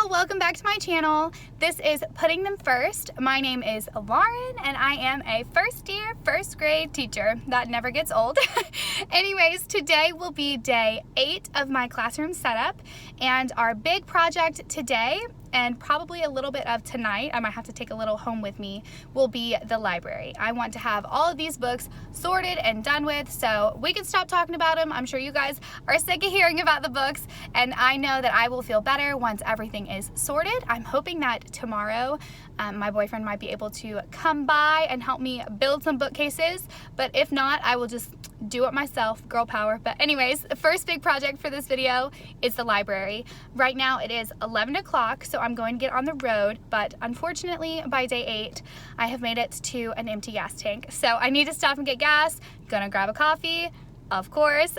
y'all, welcome back to my channel. This is Putting Them First. My name is Lauren and I am a first grade teacher. That never gets old. Anyways, today will be day 8 of my classroom setup, and our big project today, and probably a little bit of tonight, I might have to take a little home with me, will be the library. I want to have all of these books sorted and done with so we can stop talking about them. I'm sure you guys are sick of hearing about the books, and I know that I will feel better once everything is sorted. I'm hoping that tomorrow my boyfriend might be able to come by and help me build some bookcases, but if not, I will just do it myself, girl power. But anyways, the first big project for this video is the library. Right now it is 11 o'clock, so I'm going to get on the road, but unfortunately by day 8, I have made it to an empty gas tank. So I need to stop and get gas, gonna grab a coffee, of course.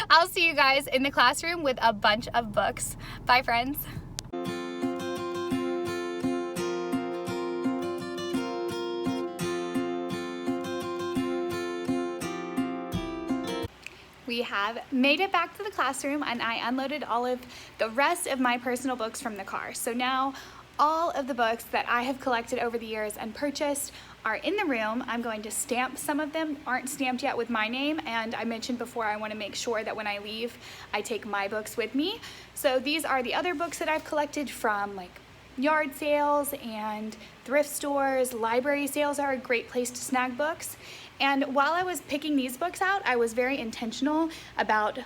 I'll see you guys in the classroom with a bunch of books. Bye, friends. We have made it back to the classroom, and I unloaded all of the rest of my personal books from the car. So now all of the books that I have collected over the years and purchased are in the room. I'm going to stamp some of them, aren't stamped yet with my name, and I mentioned before I want to make sure that when I leave, I take my books with me. So these are the other books that I've collected from like yard sales and thrift stores. Library sales are a great place to snag books. And while I was picking these books out, I was very intentional about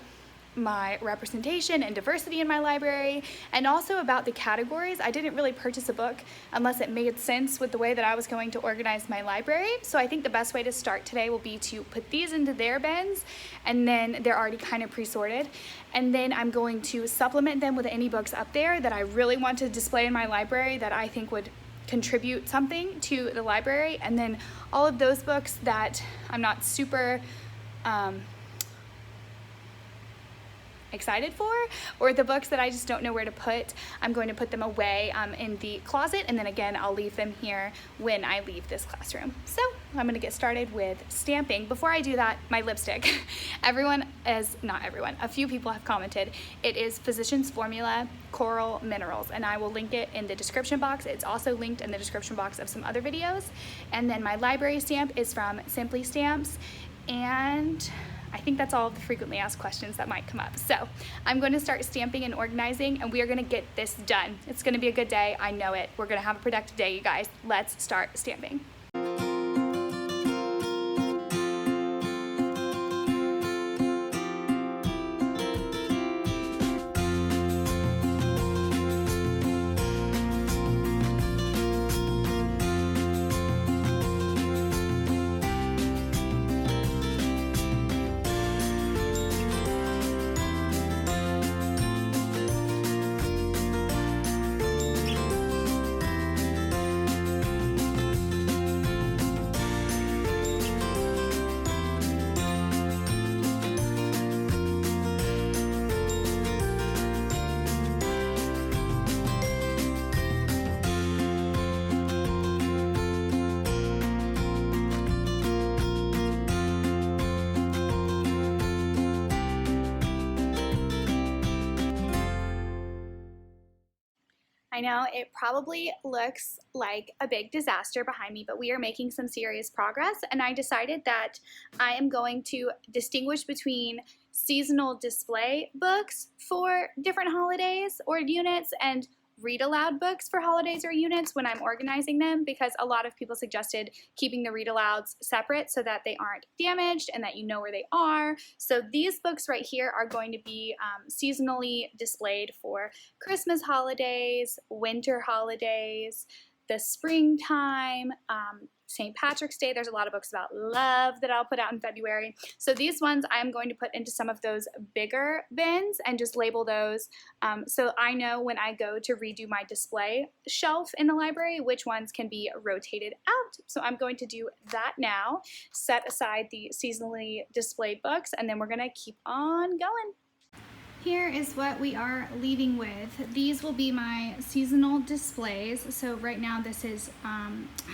my representation and diversity in my library, and also about the categories. I didn't really purchase a book unless it made sense with the way that I was going to organize my library. So I think the best way to start today will be to put these into their bins, and then they're already kind of pre-sorted. And then I'm going to supplement them with any books up there that I really want to display in my library that I think would contribute something to the library, and then all of those books that I'm not super excited for, or the books that I just don't know where to put, I'm going to put them away in the closet, and then again I'll leave them here when I leave this classroom. So I'm going to get started with stamping. Before I do that, my lipstick. Not everyone, a few people have commented. It is Physicians Formula Coral Minerals, and I will link it in the description box. It's also linked in the description box of some other videos. And then my library stamp is from Simply Stamps, and I think that's all of the frequently asked questions that might come up. So I'm going to start stamping and organizing, and we are going to get this done. It's going to be a good day. I know it. We're going to have a productive day, you guys. Let's start stamping. I know it probably looks like a big disaster behind me, but we are making some serious progress, and I decided that I am going to distinguish between seasonal display books for different holidays or units and read aloud books for holidays or units when I'm organizing them, because a lot of people suggested keeping the read alouds separate so that they aren't damaged and that you know where they are. So these books right here are going to be seasonally displayed for Christmas holidays, winter holidays, the springtime, St. Patrick's Day. There's a lot of books about love that I'll put out in February. So these ones I'm going to put into some of those bigger bins and just label those so I know when I go to redo my display shelf in the library which ones can be rotated out. So I'm going to do that now, set aside the seasonally displayed books, and then we're going to keep on going. Here is what we are leaving with. These will be my seasonal displays. So right now this is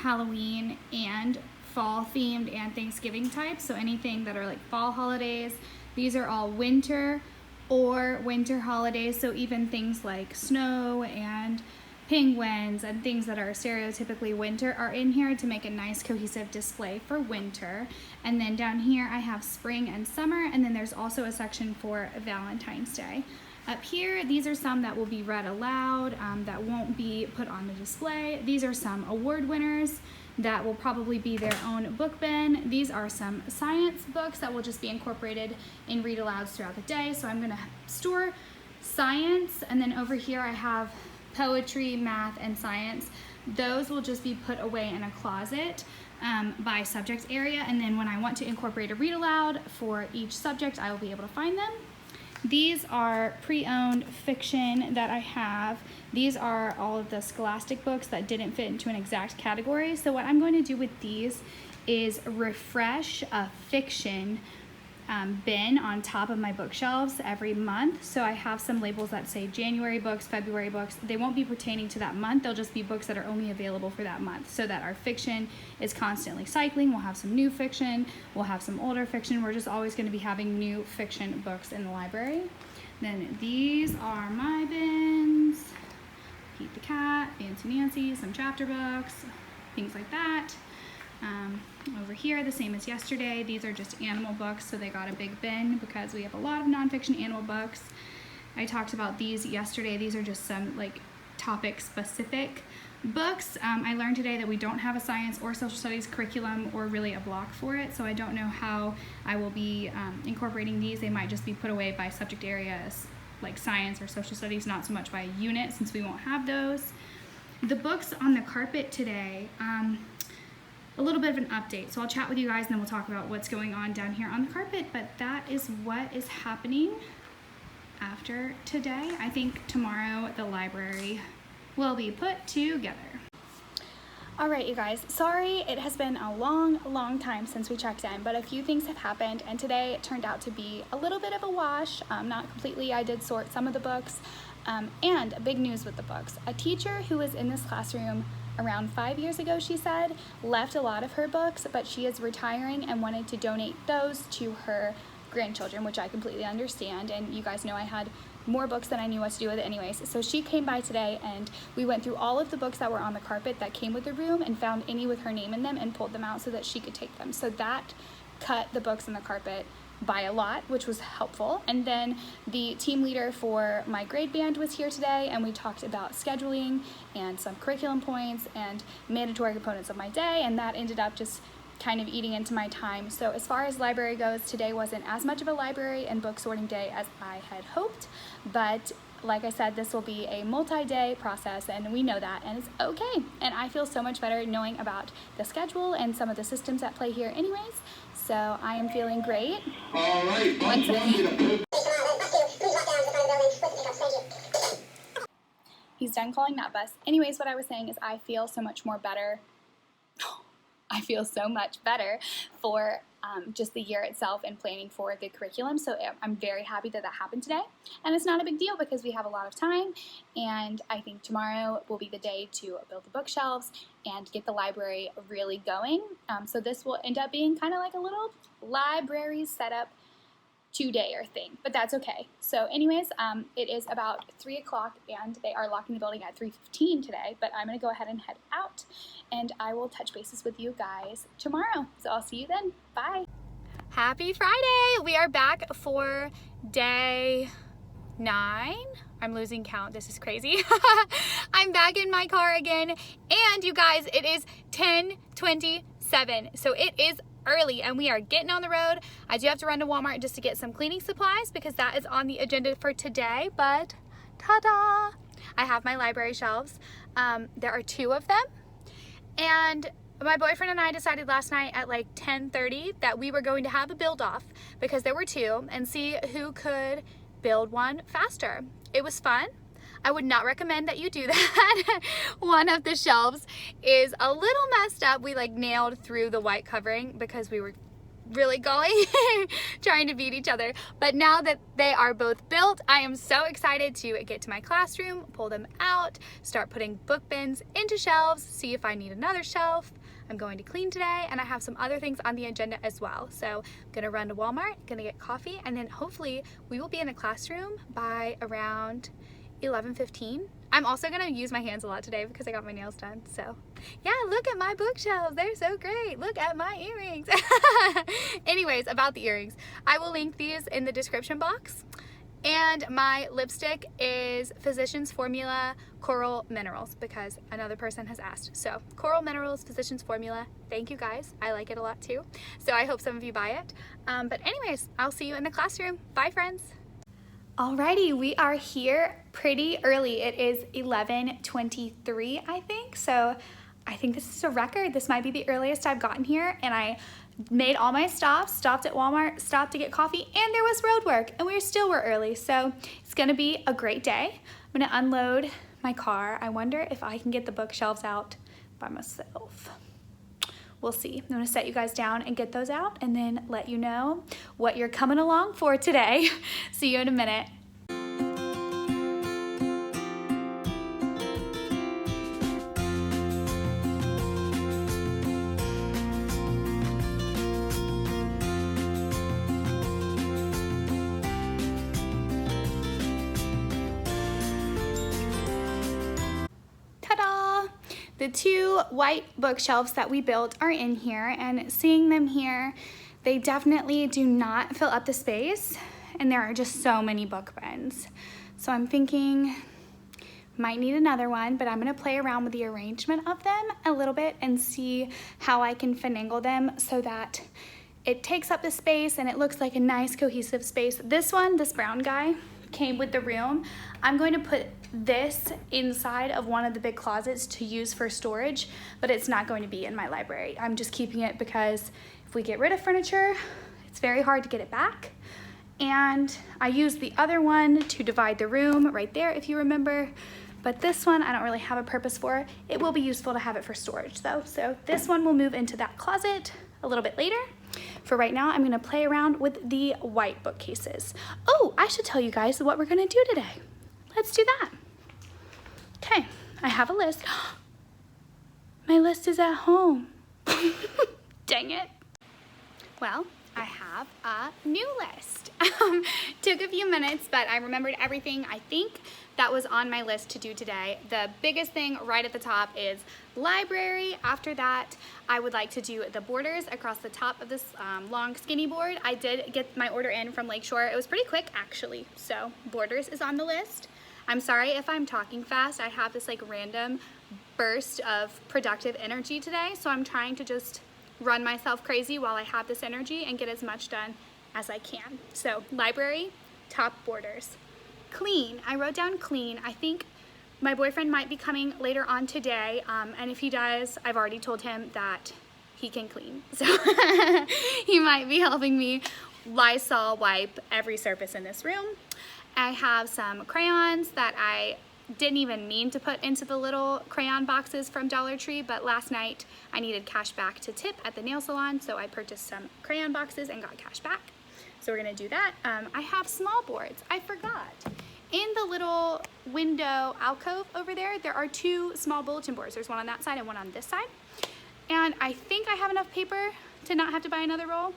Halloween and fall themed and Thanksgiving type. So anything that are like fall holidays. These are all winter or winter holidays. So even things like snow and penguins and things that are stereotypically winter are in here to make a nice cohesive display for winter. And then down here I have spring and summer, and then there's also a section for Valentine's Day. Up here, these are some that will be read aloud, that won't be put on the display. These are some award winners that will probably be their own book bin. These are some science books that will just be incorporated in read alouds throughout the day. So I'm gonna store science, and then over here I have poetry, math, and science. Those will just be put away in a closet by subject area, and then when I want to incorporate a read aloud for each subject, I will be able to find them. These are pre-owned fiction that I have. These are all of the Scholastic books that didn't fit into an exact category. So what I'm going to do with these is refresh a fiction bin on top of my bookshelves every month. So I have some labels that say January books, February books. They won't be pertaining to that month. They'll just be books that are only available for that month, so that our fiction is constantly cycling. We'll have some new fiction, we'll have some older fiction. We're just always going to be having new fiction books in the library. Then these are my bins. Pete the Cat, Fancy Nancy, some chapter books, things like that. Over here, the same as yesterday, these are just animal books, so they got a big bin because we have a lot of nonfiction animal books. I talked about these yesterday. These are just some like topic specific books. I learned today that we don't have a science or social studies curriculum or really a block for it, so I don't know how I will be incorporating these. They might just be put away by subject areas like science or social studies, not so much by a unit, since we won't have those. The books on the carpet today, a little bit of an update. So I'll chat with you guys and then we'll talk about what's going on down here on the carpet, but that is what is happening after today. I think tomorrow the library will be put together. All right, you guys, sorry it has been a long time since we checked in, but a few things have happened, and today it turned out to be a little bit of a wash. Not completely. I did sort some of the books, and big news with the books. A teacher who was in this classroom around 5 years ago, she said, left a lot of her books, but she is retiring and wanted to donate those to her grandchildren, which I completely understand. And you guys know I had more books than I knew what to do with it anyways. So she came by today and we went through all of the books that were on the carpet that came with the room and found any with her name in them and pulled them out so that she could take them. So that cut the books on the carpet by a lot, which was helpful. And then the team leader for my grade band was here today, and we talked about scheduling and some curriculum points and mandatory components of my day, and that ended up just kind of eating into my time. So as far as library goes, today wasn't as much of a library and book sorting day as I had hoped, but like I said, this will be a multi-day process, and we know that, and it's okay. And I feel so much better knowing about the schedule and some of the systems at play here anyways. So I am feeling great. All right. He's done calling that bus. Anyways, what I was saying is I feel so much more better. I feel so much better for just the year itself and planning for the curriculum. So I'm very happy that that happened today. And it's not a big deal because we have a lot of time. And I think tomorrow will be the day to build the bookshelves and get the library really going. So this will end up being kind of like a little library setup two-dayer thing, but that's okay. So anyways, it is about 3 o'clock and they are locking the building at 3:15 today, but I'm gonna go ahead and head out and I will touch bases with you guys tomorrow. So I'll see you then. Bye. Happy Friday. We are back for day 9. I'm losing count. This is crazy. I'm back in my car again, and you guys, it is 10:27. So it is early and we are getting on the road. I do have to run to Walmart just to get some cleaning supplies because that is on the agenda for today, but ta-da! I have my library shelves. There are 2 of them, and my boyfriend and I decided last night at like 10:30 that we were going to have a build off because there were 2 and see who could build one faster. It was fun. I would not recommend that you do that. One of the shelves is a little messed up. We like nailed through the white covering because we were really going, trying to beat each other. But now that they are both built, I am so excited to get to my classroom, pull them out, start putting book bins into shelves, see if I need another shelf. I'm going to clean today, and I have some other things on the agenda as well. So I'm gonna run to Walmart, gonna get coffee, and then hopefully we will be in the classroom by around 11:15. I'm also gonna use my hands a lot today because I got my nails done. So yeah, look at my bookshelves, they're so great. Look at my earrings. Anyways, about the earrings, I will link these in the description box. And my lipstick is Physicians Formula Coral Minerals because another person has asked. So Coral Minerals Physicians Formula, thank you guys. I like it a lot too. So I hope some of you buy it. But anyways, I'll see you in the classroom. Bye friends. Alrighty, we are here pretty early. It is 11:23, I think. So I think this is a record. This might be the earliest I've gotten here, and I made all my stops, stopped at Walmart, stopped to get coffee, and there was road work, and we still were early. So it's gonna be a great day. I'm gonna unload my car. I wonder if I can get the bookshelves out by myself. We'll see. I'm gonna set you guys down and get those out and then let you know what you're coming along for today. See you in a minute. Ta-da! The two white bookshelves that we built are in here, and seeing them here, they definitely do not fill up the space, and there are just so many book bins. So I'm thinking might need another one, but I'm gonna play around with the arrangement of them a little bit and see how I can finagle them so that it takes up the space and it looks like a nice cohesive space. This one, this brown guy, came with the room. I'm going to put this inside of one of the big closets to use for storage, but it's not going to be in my library. I'm just keeping it because if we get rid of furniture, it's very hard to get it back. And I used the other one to divide the room right there, if you remember. But this one, I don't really have a purpose for. It will be useful to have it for storage though. So this one will move into that closet a little bit later. For right now, I'm gonna play around with the white bookcases. Oh, I should tell you guys what we're gonna do today. Let's do that. Okay, I have a list. My list is at home. Dang it. Well, I have a new list. Took a few minutes, but I remembered everything I think that was on my list to do today. The biggest thing right at the top is library. After that, I would like to do the borders across the top of this long skinny board. I did get my order in from Lakeshore. It was pretty quick actually. So borders is on the list. I'm sorry if I'm talking fast. I have this like random burst of productive energy today. So I'm trying to just run myself crazy while I have this energy and get as much done as I can. So library, top borders. Clean, I wrote down clean. I think my boyfriend might be coming later on today, and if he does, I've already told him that he can clean. So he might be helping me Lysol wipe every surface in this room. I have some crayons that I didn't even mean to put into the little crayon boxes from Dollar Tree, but last night I needed cash back to tip at the nail salon, so I purchased some crayon boxes and got cash back. So we're gonna do that. I have small boards, I forgot. In the little window alcove over there, there are two small bulletin boards. There's one on that side and one on this side. And I think I have enough paper to not have to buy another roll.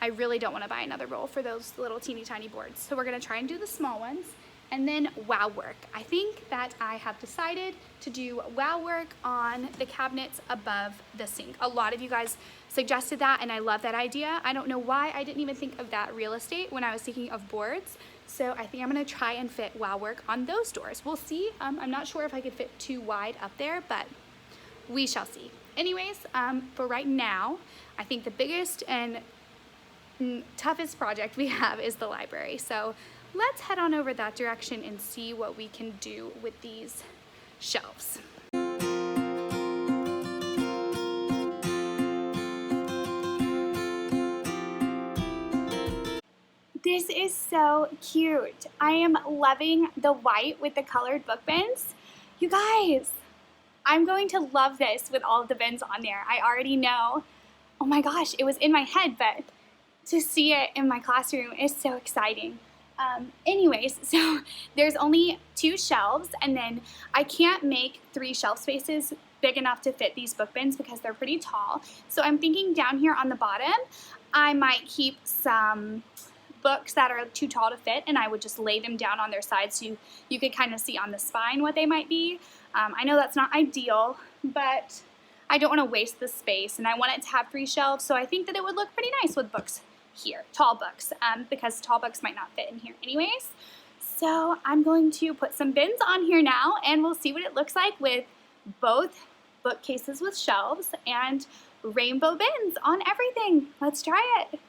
I really don't wanna buy another roll for those little teeny tiny boards. So we're gonna try and do the small ones. And then wow work. I think that I have decided to do wow work on the cabinets above the sink. A lot of you guys suggested that and I love that idea. I don't know why I didn't even think of that real estate when I was thinking of boards. So I think I'm gonna try and fit wow work on those doors. We'll see. I'm not sure if I could fit too wide up there, but we shall see. Anyways, for right now, I think the biggest and toughest project we have is the library. So let's head on over that direction and see what we can do with these shelves. This is so cute. I am loving the white with the colored book bins. You guys, I'm going to love this with all of the bins on there. I already know. oh my gosh, it was in my head, but to see it in my classroom is so exciting. Anyways, so there's only 2 shelves, and then I can't make 3 shelf spaces big enough to fit these book bins because they're pretty tall. So I'm thinking down here on the bottom, I might keep some books that are too tall to fit, and I would just lay them down on their sides so you could kind of see on the spine what they might be. I know that's not ideal, but I don't want to waste the space, and I want it to have 3 shelves, so I think that it would look pretty nice with books here, tall books, because tall books might not fit in here anyways. So I'm going to put some bins on here now, and we'll see what it looks like with both bookcases with shelves and rainbow bins on everything. Let's try it.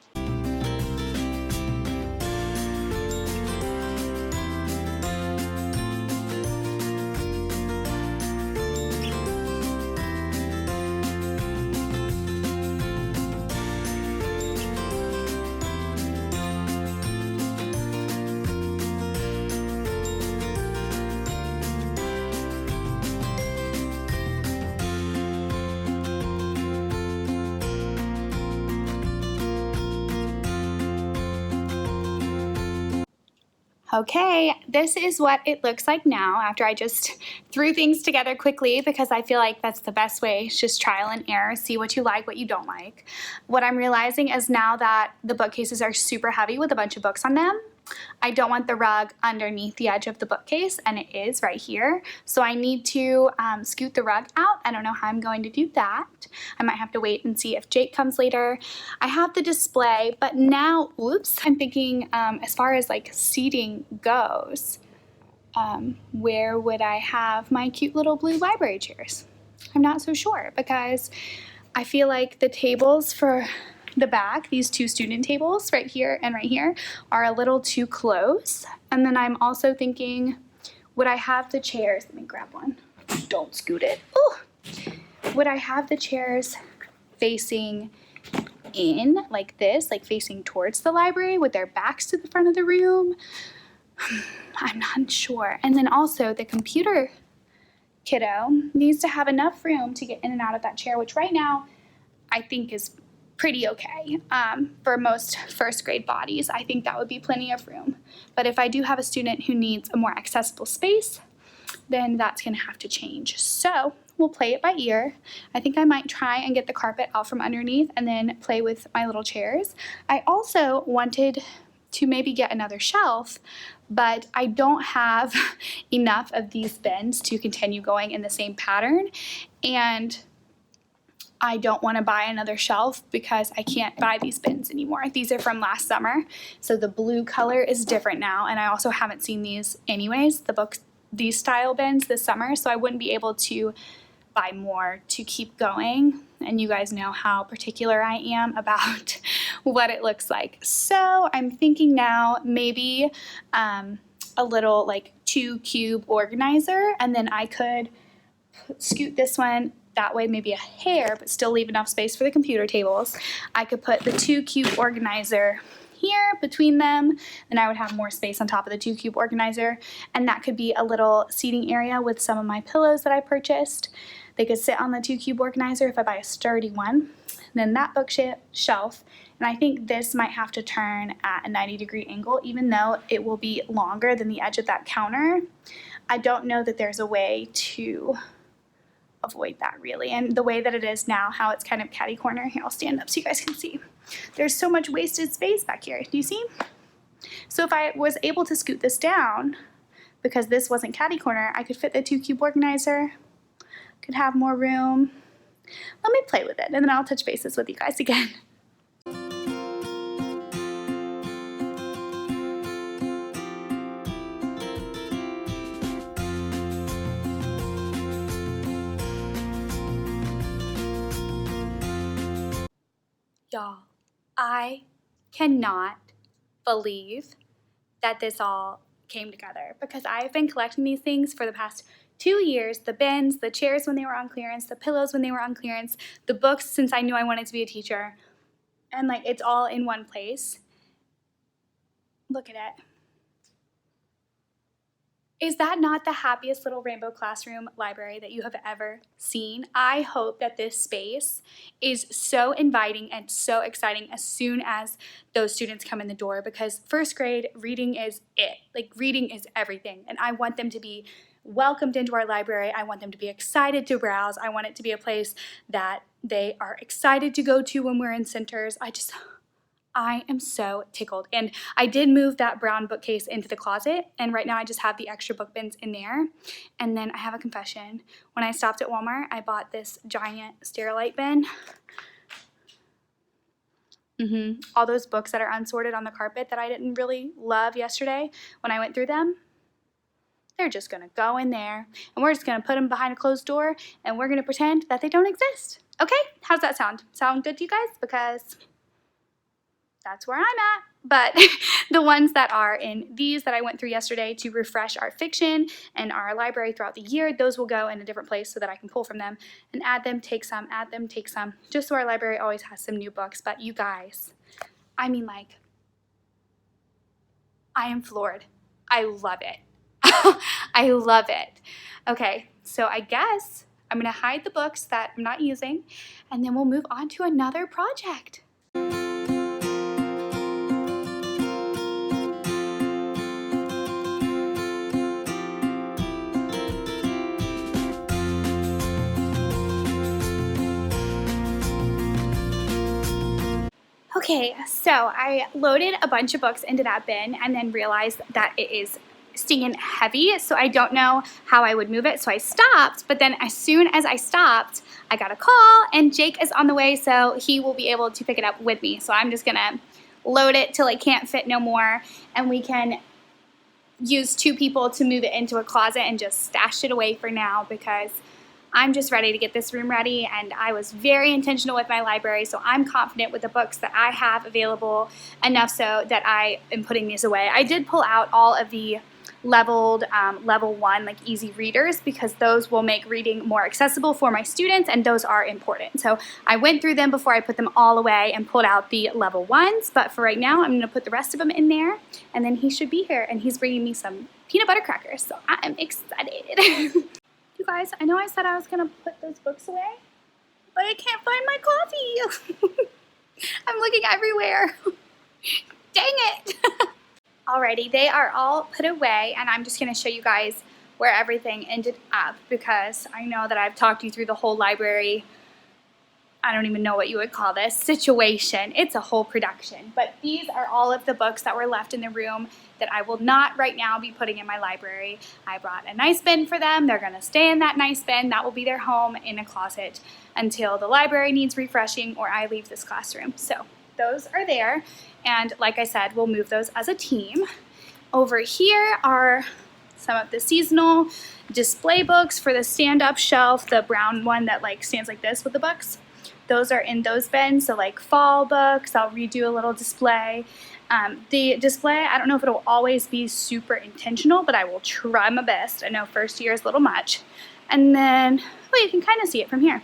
Okay, this is what it looks like now after I just threw things together quickly because I feel like that's the best way. It's just trial and error, see what you like, what you don't like. What I'm realizing is now that the bookcases are super heavy with a bunch of books on them, I don't want the rug underneath the edge of the bookcase, and it is right here. So I need to scoot the rug out. I don't know how I'm going to do that. I might have to wait and see if Jake comes later. I have the display, but now, whoops, I'm thinking as far as like seating goes, where would I have my cute little blue library chairs? I'm not so sure because I feel like the tables for the back, these 2 student tables right here and right here, are a little too close. And then I'm also thinking, would I have the chairs, let me grab one, don't scoot it. Ooh. Would I have the chairs facing in like this, like facing towards the library with their backs to the front of the room? I'm not sure. And then also the computer kiddo needs to have enough room to get in and out of that chair, which right now I think is pretty okay. For most first grade bodies, I think that would be plenty of room. But if I do have a student who needs a more accessible space, then that's gonna have to change. So we'll play it by ear. I think I might try and get the carpet out from underneath and then play with my little chairs. I also wanted to maybe get another shelf, but I don't have enough of these bins to continue going in the same pattern, and I don't want to buy another shelf because I can't buy these bins anymore. These are from last summer, so the blue color is different now, and I also haven't seen these anyways, these style bins this summer, so I wouldn't be able to buy more to keep going, and you guys know how particular I am about what it looks like. So I'm thinking now maybe a little like 2 cube organizer, and then I could scoot this one that way, maybe a hair, but still leave enough space for the computer tables. I could put the 2 cube organizer here between them, and I would have more space on top of the 2 cube organizer, and that could be a little seating area with some of my pillows that I purchased. They could sit on the 2 cube organizer if I buy a sturdy one. And then that bookshelf, and I think this might have to turn at a 90-degree angle, even though it will be longer than the edge of that counter. I don't know that there's a way to avoid that really, and the way that it is now, how it's kind of catty corner. Here, I'll stand up so you guys can see. There's so much wasted space back here. Do you see? So if I was able to scoot this down, because this wasn't catty corner, I could fit the 2 cube organizer, could have more room. Let me play with it, and then I'll touch bases with you guys again. Y'all, I cannot believe that this all came together because I've been collecting these things for the past 2 years, the bins, the chairs when they were on clearance, the pillows when they were on clearance, the books since I knew I wanted to be a teacher, and like it's all in one place. Look at it. Is that not the happiest little rainbow classroom library that you have ever seen? I hope that this space is so inviting and so exciting as soon as those students come in the door, because first grade, reading is it. Like, reading is everything. And I want them to be welcomed into our library. I want them to be excited to browse. I want it to be a place that they are excited to go to when we're in centers. I am so tickled. And I did move that brown bookcase into the closet, and right now I just have the extra book bins in there. And then I have a confession. When I stopped at Walmart, I bought this giant Sterilite bin. All those books that are unsorted on the carpet that I didn't really love yesterday when I went through them, they're just gonna go in there, and we're just gonna put them behind a closed door, and we're gonna pretend that they don't exist. Okay, how's that sound? Sound good to you guys? Because that's where I'm at. But the ones that are in these that I went through yesterday to refresh our fiction and our library throughout the year, those will go in a different place so that I can pull from them and add them, take some, just so our library always has some new books. But you guys, I mean, like, I am floored. I love it. I love it. Okay, so I guess I'm gonna hide the books that I'm not using, and then we'll move on to another project. Okay, so I loaded a bunch of books into that bin and then realized that it is stinging heavy, so I don't know how I would move it, so I stopped. But then as soon as I stopped, I got a call, and Jake is on the way, so he will be able to pick it up with me. So I'm just gonna load it till it can't fit no more, and we can use 2 people to move it into a closet and just stash it away for now, because I'm just ready to get this room ready, and I was very intentional with my library, so I'm confident with the books that I have available enough so that I am putting these away. I did pull out all of the leveled level 1 like easy readers, because those will make reading more accessible for my students, and those are important. So I went through them before I put them all away and pulled out the level 1s, but for right now I'm going to put the rest of them in there, and then he should be here, and he's bringing me some peanut butter crackers, so I am excited. You guys, I know I said I was going to put those books away, but I can't find my coffee. I'm looking everywhere. Dang it. Alrighty, they are all put away, and I'm just going to show you guys where everything ended up, because I know that I've talked you through the whole library, I don't even know what you would call this, situation. It's a whole production. But these are all of the books that were left in the room that I will not right now be putting in my library. I brought a nice bin for them. They're gonna stay in that nice bin. That will be their home in a closet until the library needs refreshing or I leave this classroom. So those are there. And like I said, we'll move those as a team. Over here are some of the seasonal display books for the stand-up shelf, the brown one that like stands like this with the books. Those are in those bins, so like fall books, I'll redo a little display. The display, I don't know if it'll always be super intentional, but I will try my best. I know first year is a little much. And then, well, you can kind of see it from here.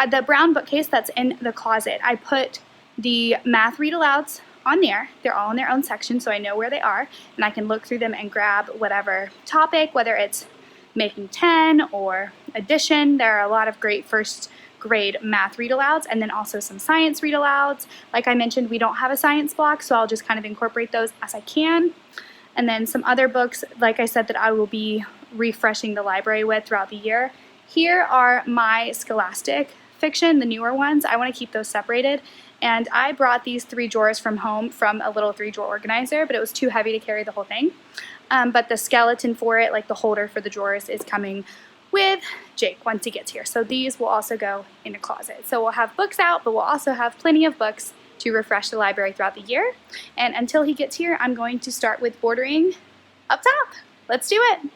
The brown bookcase that's in the closet, I put the math read-alouds on there. They're all in their own section, so I know where they are, and I can look through them and grab whatever topic, whether it's making 10 or addition. There are a lot of great first grade math read-alouds, and then also some science read-alouds. Like I mentioned, we don't have a science block, so I'll just kind of incorporate those as I can. And then some other books, like I said, that I will be refreshing the library with throughout the year. Here are my Scholastic fiction, the newer ones. I want to keep those separated. And I brought these 3 drawers from home from a little 3-drawer organizer, but it was too heavy to carry the whole thing. But the skeleton for it, like the holder for the drawers, is coming with Jake once he gets here. So these will also go in a closet. So we'll have books out, but we'll also have plenty of books to refresh the library throughout the year. And until he gets here, I'm going to start with bordering up top. Let's do it.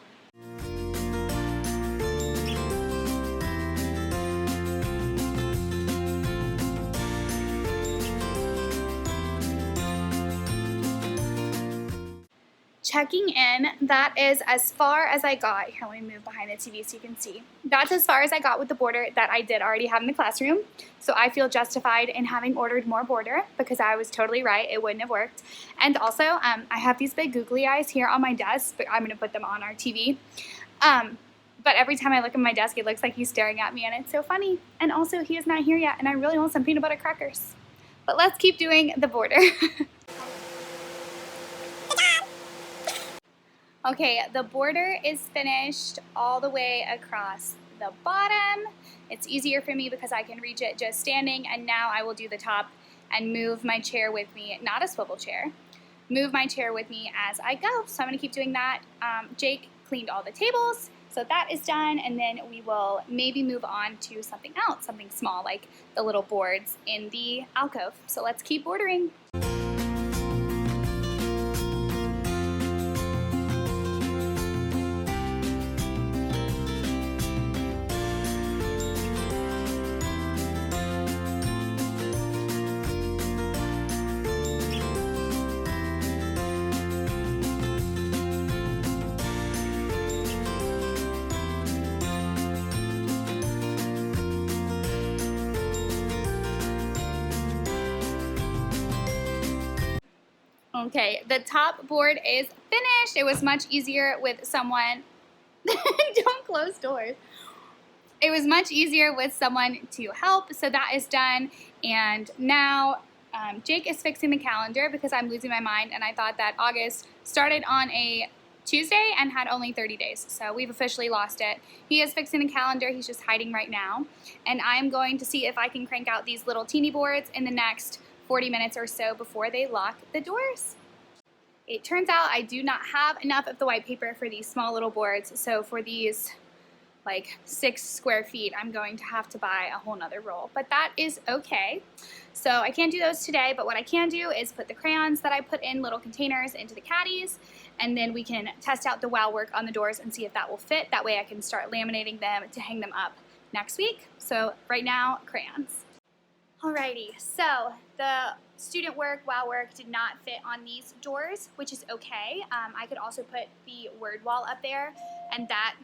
checking in. That is as far as I got. Here, let me move behind the TV so you can see. That's as far as I got with the border that I did already have in the classroom. So I feel justified in having ordered more border because I was totally right. It wouldn't have worked. And also, I have these big googly eyes here on my desk, but I'm going to put them on our TV. But every time I look at my desk, it looks like he's staring at me, and it's so funny. And also, he is not here yet, and I really want some peanut butter crackers. But let's keep doing the border. Okay, the border is finished all the way across the bottom. It's easier for me because I can reach it just standing, and now I will do the top and move my chair with me, not a swivel chair, move my chair with me as I go. So I'm gonna keep doing that. Jake cleaned all the tables, so that is done, and then we will maybe move on to something else, something small like the little boards in the alcove. So let's keep bordering. Okay, the top board is finished. It was much easier with someone, don't close doors. It was much easier with someone to help, so that is done. And now Jake is fixing the calendar because I'm losing my mind, and I thought that August started on a Tuesday and had only 30 days, so we've officially lost it. He is fixing the calendar. He's just hiding right now, and I'm going to see if I can crank out these little teeny boards in the next 40 minutes or so before they lock the doors. It turns out I do not have enough of the white paper for these small little boards, so for these like 6 square feet, I'm going to have to buy a whole nother roll, but that is okay. So I can't do those today, but what I can do is put the crayons that I put in little containers into the caddies, and then we can test out the wow work on the doors and see if that will fit. That way I can start laminating them to hang them up next week. So right now, crayons. Alrighty, so the student work, wow work did not fit on these doors, which is okay. I could also put the word wall up there, and that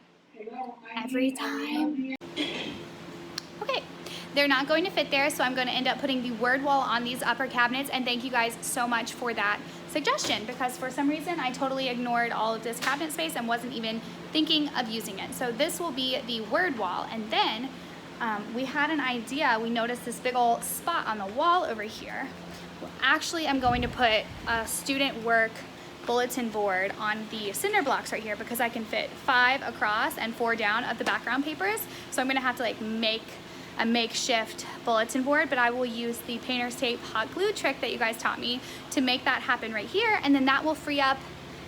every time. Okay, they're not going to fit there, so I'm going to end up putting the word wall on these upper cabinets, and thank you guys so much for that suggestion, because for some reason I totally ignored all of this cabinet space and wasn't even thinking of using it. So this will be the word wall, and then we had an idea. We noticed this big old spot on the wall over here. Well, actually, I'm going to put a student work bulletin board on the cinder blocks right here because I can fit 5 across and 4 down of the background papers. So I'm gonna have to like make a makeshift bulletin board, but I will use the painter's tape hot glue trick that you guys taught me to make that happen right here, and then that will free up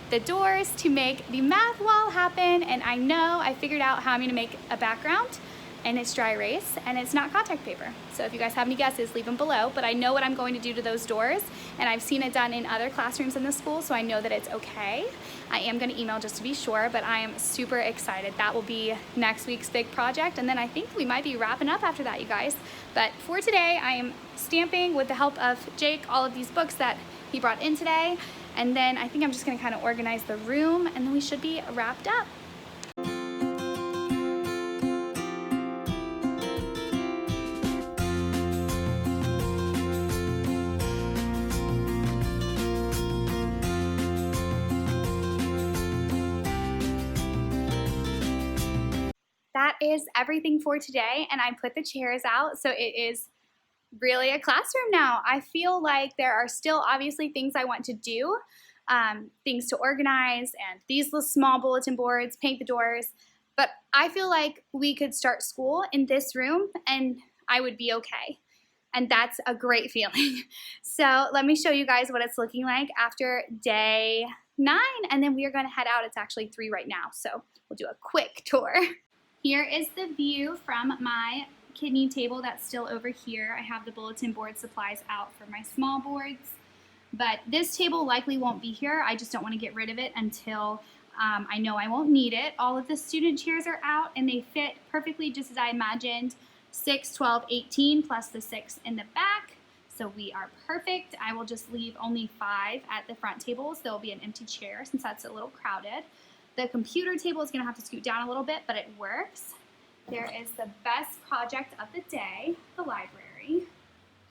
the doors to make the math wall happen. And I know I figured out how I'm gonna make a background, and it's dry erase, and it's not contact paper. So if you guys have any guesses, leave them below, but I know what I'm going to do to those doors, and I've seen it done in other classrooms in the school, so I know that it's okay. I am gonna email just to be sure, but I am super excited. That will be next week's big project, and then I think we might be wrapping up after that, you guys. But for today, I am stamping with the help of Jake all of these books that he brought in today, and then I think I'm just gonna kind of organize the room, and then we should be wrapped up. That is everything for today, and I put the chairs out, so it is really a classroom now. I feel like there are still obviously things I want to do, things to organize, and these little small bulletin boards, paint the doors, but I feel like we could start school in this room and I would be okay, and that's a great feeling. So let me show you guys what it's looking like after day 9, and then we are gonna head out. It's actually 3 right now, so we'll do a quick tour. Here is the view from my kidney table that's still over here. I have the bulletin board supplies out for my small boards, but this table likely won't be here. I just don't want to get rid of it until I know I won't need it. All of the student chairs are out, and they fit perfectly just as I imagined. 6, 12, 18 plus the 6 in the back. So we are perfect. I will just leave only 5 at the front tables. There will be an empty chair since that's a little crowded. The computer table is gonna have to scoot down a little bit, but it works. There is the best project of the day, the library.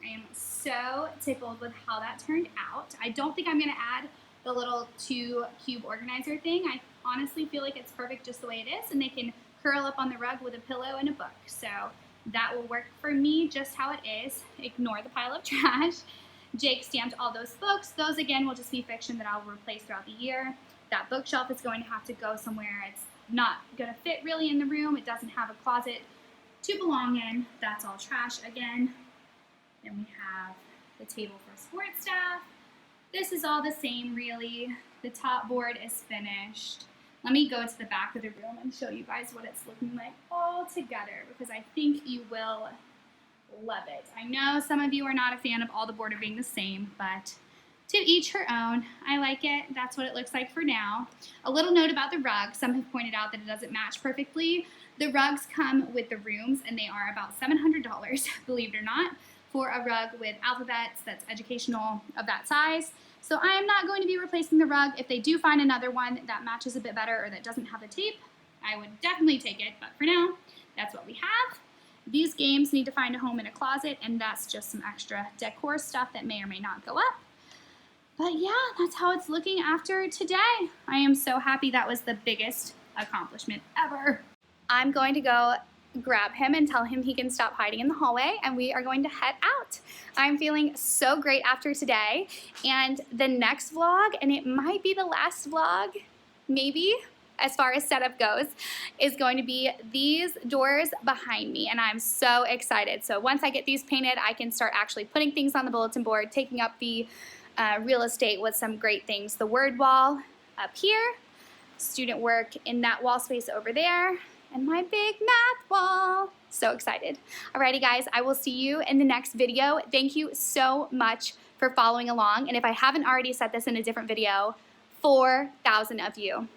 I am so tickled with how that turned out. I don't think I'm gonna add the little 2 cube organizer thing. I honestly feel like it's perfect just the way it is, and they can curl up on the rug with a pillow and a book. So that will work for me just how it is. Ignore the pile of trash. Jake stamped all those books. Those again will just be fiction that I'll replace throughout the year. That bookshelf is going to have to go somewhere. It's not gonna fit really in the room. It doesn't have a closet to belong in. That's all trash again. Then we have the table for support staff. This is all the same really. The top board is finished. Let me go to the back of the room and show you guys what it's looking like all together, because I think you will love it. I know some of you are not a fan of all the border being the same, but to each her own. I like it. That's what it looks like for now. A little note about the rug. Some have pointed out that it doesn't match perfectly. The rugs come with the rooms, and they are about $700, believe it or not, for a rug with alphabets that's educational of that size. So I am not going to be replacing the rug. If they do find another one that matches a bit better or that doesn't have the tape, I would definitely take it. But for now, that's what we have. These games need to find a home in a closet, and that's just some extra decor stuff that may or may not go up. But yeah, that's how it's looking after today. I am so happy. That was the biggest accomplishment ever. I'm going to go grab him and tell him he can stop hiding in the hallway, and we are going to head out. I'm feeling so great after today, and the next vlog, and it might be the last vlog, maybe, as far as setup goes, is going to be these doors behind me, and I'm so excited. So once I get these painted, I can start actually putting things on the bulletin board, taking up the real estate with some great things. The word wall up here, student work in that wall space over there, and my big math wall. So excited. Alrighty guys, I will see you in the next video. Thank you so much for following along. And if I haven't already said this in a different video, 4,000 of you.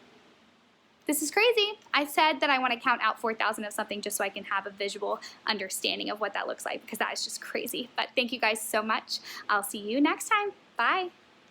This is crazy. I said that I want to count out 4,000 of something just so I can have a visual understanding of what that looks like, because that is just crazy. But thank you guys so much. I'll see you next time. Bye.